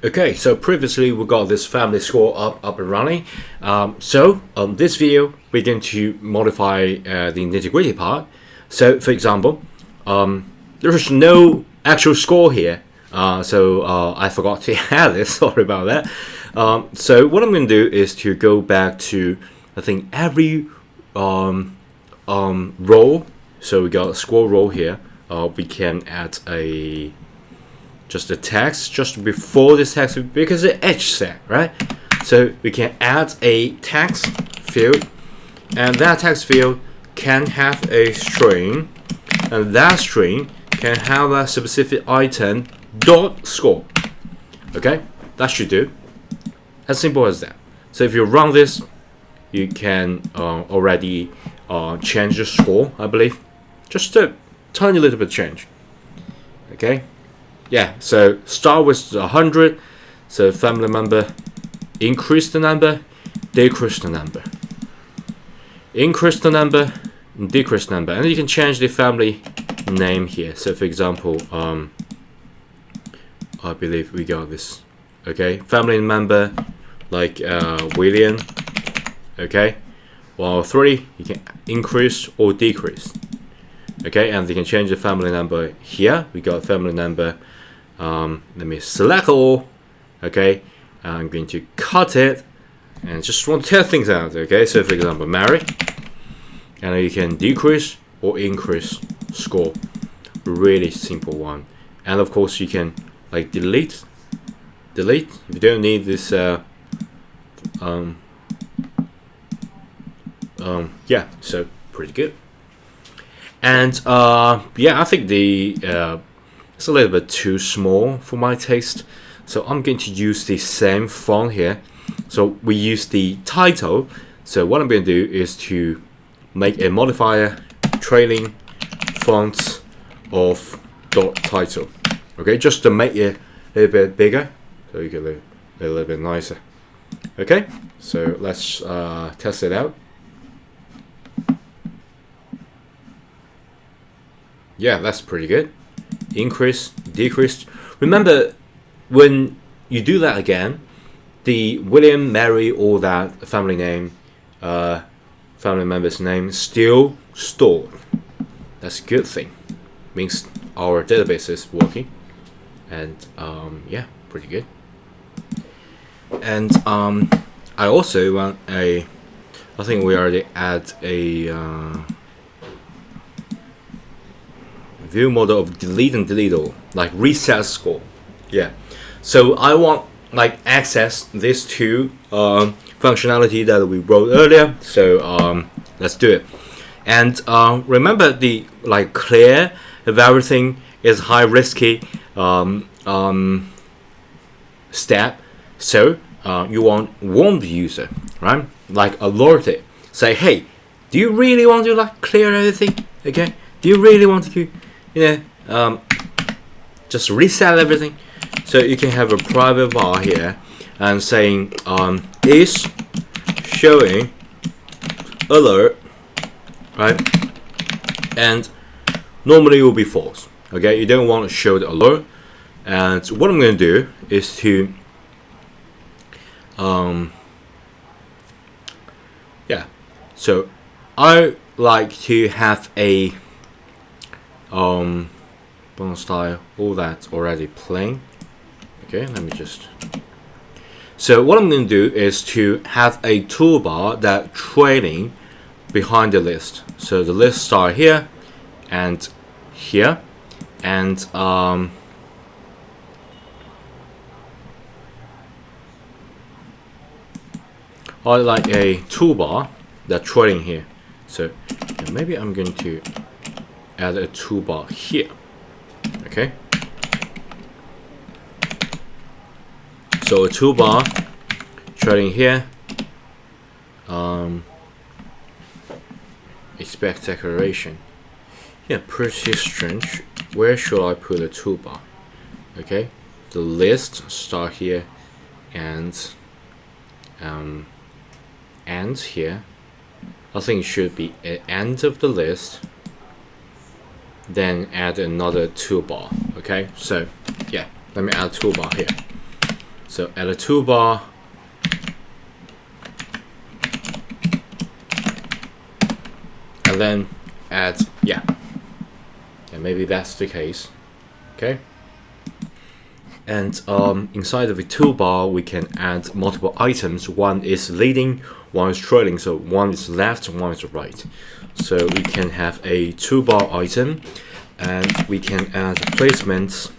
Okay, so previously we got this family score up and running. So on this video, we're going to modify the nitty-gritty part. So for example, there is no actual score here. I forgot to add this. Sorry about that. So what I'm going to do is to go back to, I think, every row. So we got a score row here. We can add just a text just before this text because it's edge set, right? So we can add a text field, and that text field can have a string, and that string can have a specific item dot score. Okay, that should do. As simple as that. So if you run this, you can already change the score, I believe. Just a tiny little bit change. Okay. Yeah, so start with 100. So family member, increase the number, decrease the number. Increase the number, decrease the number. And you can change the family name here. So for example, I believe we got this. Okay, family member like William. Okay, while 3, you can increase or decrease. Okay, and you can change the family number here. We got family number. Let me select all. Okay, I'm going to cut it and just want to test things out. Okay, so for example, Mary, and you can decrease or increase score. Really simple one. And of course, you can like delete if you don't need this. Yeah, so pretty good. And yeah, I think the it's a little bit too small for my taste, so I'm going to use the same font here. So we use the title. So what I'm going to do is to make a modifier trailing font of dot title. Okay, just to make it a little bit bigger, so you get a little bit nicer. Okay, so let's test it out. Yeah, that's pretty good. Increase, decrease. Remember, when you do that again, the William, Mary, all that family name, family member's name still stored. That's a good thing. Means our database is working, and yeah, pretty good. And I also want I think we already add a view model of delete and delete all, like reset score. Yeah, so I want like access this two functionality that we wrote earlier. So let's do it. And remember the like clear if everything is high risky step. So you want warn the user, right? Like alert it. Say, hey, do you really want to like clear everything? Okay, do you really want to just reset everything? So you can have a private var here and saying is showing alert, right? And normally it will be false. Okay, you don't want to show the alert. And what I'm going to do is to yeah, so I like to have a bone style, all that already plain. Okay, let me just. So what I'm going to do is to have a toolbar that trailing behind the list. So the list start here and here, and I like a toolbar that trailing here. So maybe I'm going to add a toolbar here. Okay. So a toolbar trailing here. Expect declaration. Yeah, pretty strange. Where should I put a toolbar? Okay, the list start here and ends here. I think it should be at end of the list. Then add another toolbar. Okay, so yeah, let me add toolbar here. So add a toolbar. And then add, yeah. And maybe that's the case. Okay. And inside of the toolbar, we can add multiple items. One is leading, one is trailing. So one is left, one is right. So we can have a toolbar item, and we can add placements.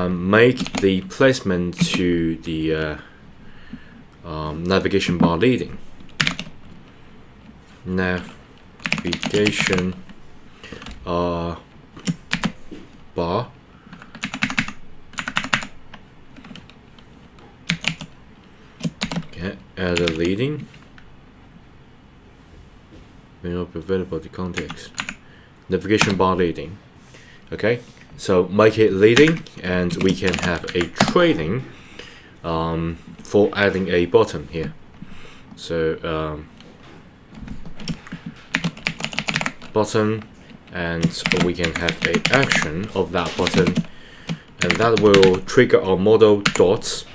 Make the placement to the navigation bar leading. Navigation bar. Okay, add a leading. May not be available to context. Navigation bar leading. Okay, so make it leading, and we can have a trailing for adding a button here. So button, and we can have a action of that button, and that will trigger our model dots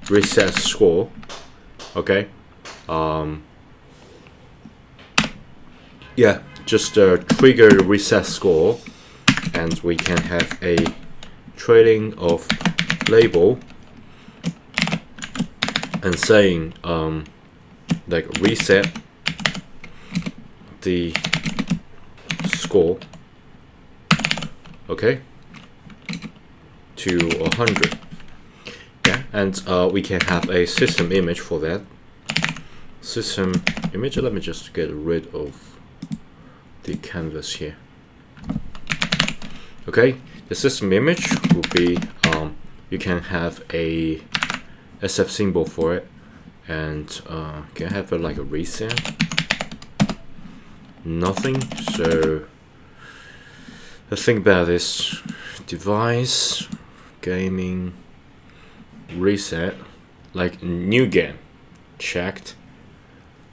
reset score. Okay, yeah, just trigger reset score, and we can have a trailing of label and saying like reset the score, okay, to 100. Yeah, and we can have a system image for that. System image, let me just get rid of the canvas here. Okay, the system image will be you can have a SF symbol for it, and can I have like a reset? Nothing. So let's think about this. Device, gaming, reset, like new game, checked,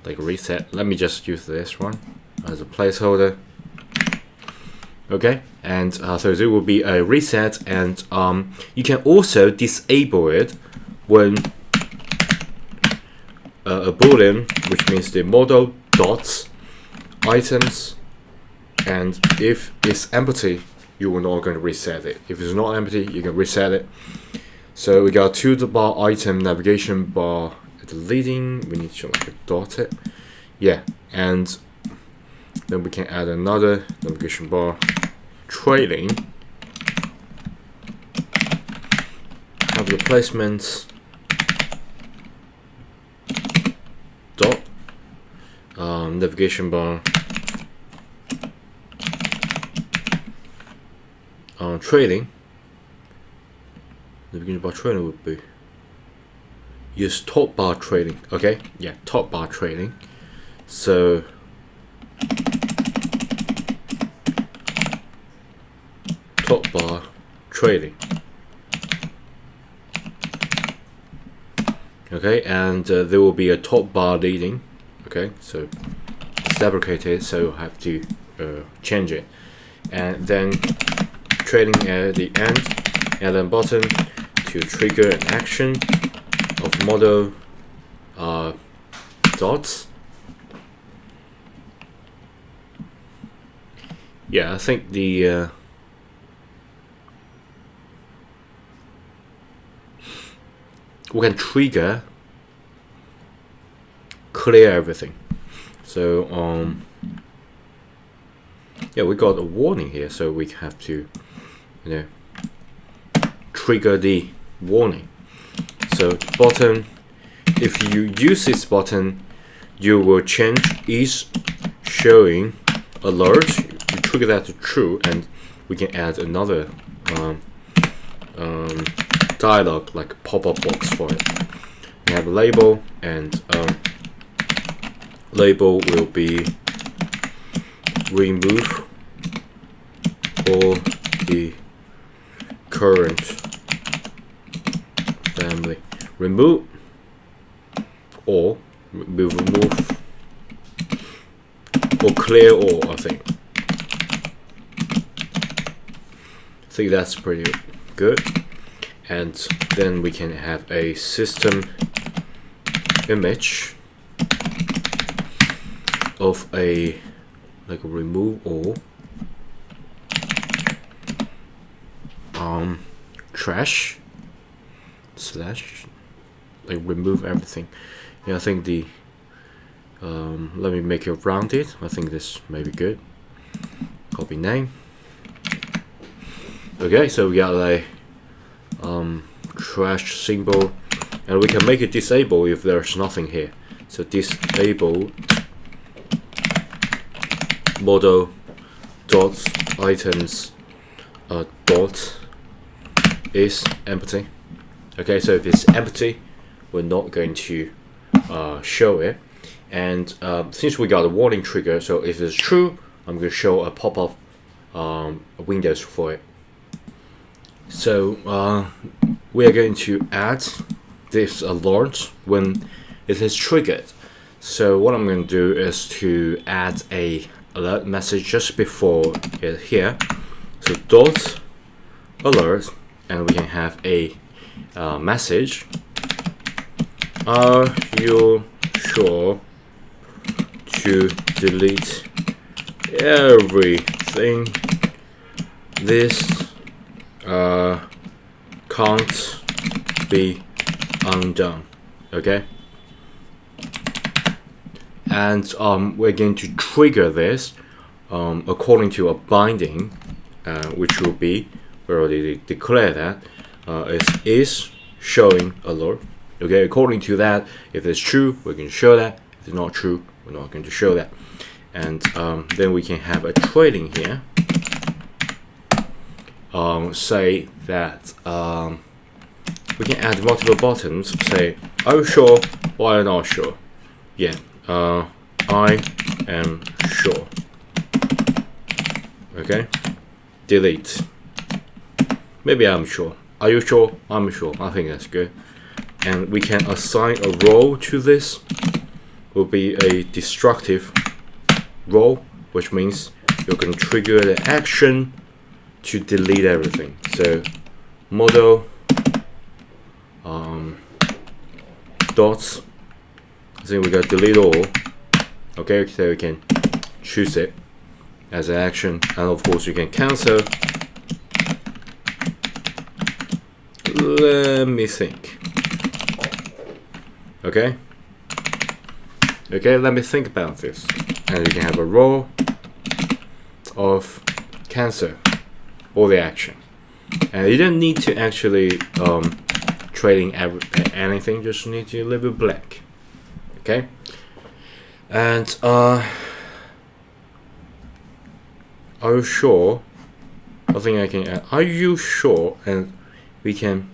like reset. Let me just use this one as a placeholder. Okay, and so there will be a reset, and you can also disable it when a boolean, which means the model dots items, and if it's empty, you are not going to reset it. If it's not empty, you can reset it. So we got toolbar item, navigation bar at the leading. We need to like dot it, yeah, and then we can add another navigation bar trailing. Have the placements dot navigation bar trailing. Navigation bar trailing would be use top bar trailing. Okay, yeah, top bar trailing. So top bar trailing. Okay, and there will be a top bar leading. Okay, so it's deprecated, so I have to change it, and then trailing at the end, and then button to trigger an action of model dots. Yeah, I think the we can trigger clear everything. So yeah, we got a warning here, so we have to trigger the warning. So button, if you use this button, you will change is showing alert. You trigger that to true, and we can add another dialog like pop-up box for it. We have a label, and label will be remove all the current family. Remove, or we remove, or clear all, I think. think that's pretty good. And then we can have a system image of a remove all trash slash remove everything. Yeah, I think the let me make it rounded. I think this may be good. Copy name. Okay, so we got a trash symbol, and we can make it disable if there's nothing here. So disable model dot items dot is empty. Okay, so if it's empty, we're not going to show it. And since we got a warning trigger, so if it's true, I'm going to show a pop-up windows for it. So we are going to add this alert when it is triggered. So what I'm going to do is to add a alert message just before it here. So dot alert, and we can have a message. Are you sure to delete everything? This can't be undone. Okay, and we're going to trigger this according to a binding, which will be, we already declare that is showing alert. Okay, according to that, if it's true, we're going to show that. If it's not true, we're not going to show that. And then we can have a trailing here. Say that we can add multiple buttons. Say, are you sure? Or are you not sure? Yeah, I am sure. Okay, delete. Maybe I'm sure. Are you sure? I'm sure. I think that's good. And we can assign a role to this. Will be a destructive role, which means you can trigger the action to delete everything. So model dots. I think we got delete all. Okay, so we can choose it as an action, and of course you can cancel. Let me think. Okay, let me think about this. And you can have a role of cancel all the action, and you don't need to actually trading anything, just need to leave it blank. Okay, and are you sure? I think I can add, are you sure? And we can,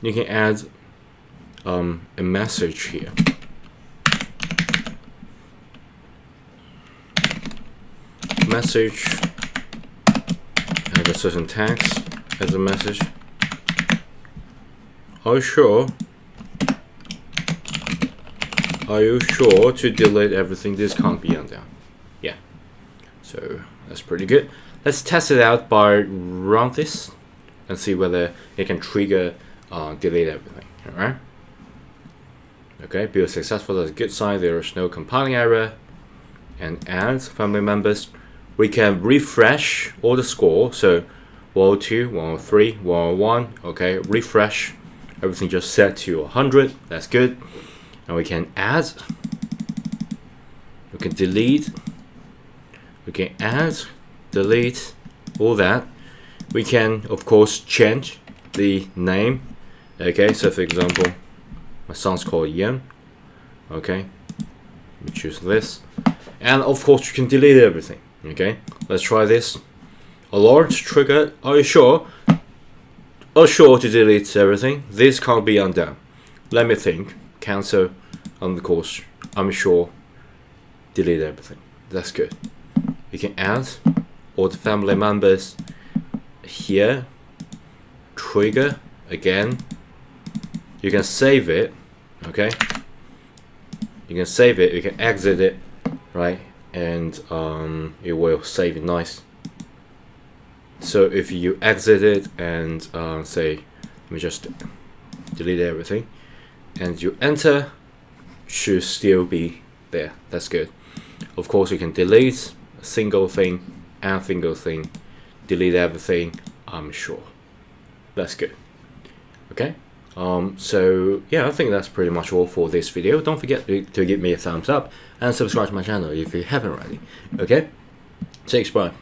you can add a message here. Message, have a certain text as a message. Are you sure? Are you sure to delete everything? This can't be undone. Yeah, so that's pretty good. Let's test it out by run this and see whether it can trigger delete everything. All right. Okay, build successful. That's a good sign. There is no compiling error. And add family members. We can refresh all the score. So 102, 103, 101. Okay, refresh. Everything just set to 100. That's good. And we can add. We can delete. We can add, delete, all that. We can, of course, change the name. Okay, so for example, my son's called Ian. Okay, let me choose this. And of course, you can delete everything. Okay, let's try this. Alert triggered. Are you sure? Are sure to delete everything? This can't be undone. Let me think. Cancel. And of course, I'm sure. Delete everything. That's good. You can add all the family members here. Trigger again. You can save it. Okay. You can save it. You can exit it, right? And it will save it nice. So if you exit it and say, let me just delete everything, and you enter, should still be there. That's good. Of course, you can delete a single thing, add a single thing, delete everything. I'm sure. That's good. Okay. So yeah, I think that's pretty much all for this video. Don't forget to give me a thumbs up and subscribe to my channel if you haven't already. Okay. Thanks, bye.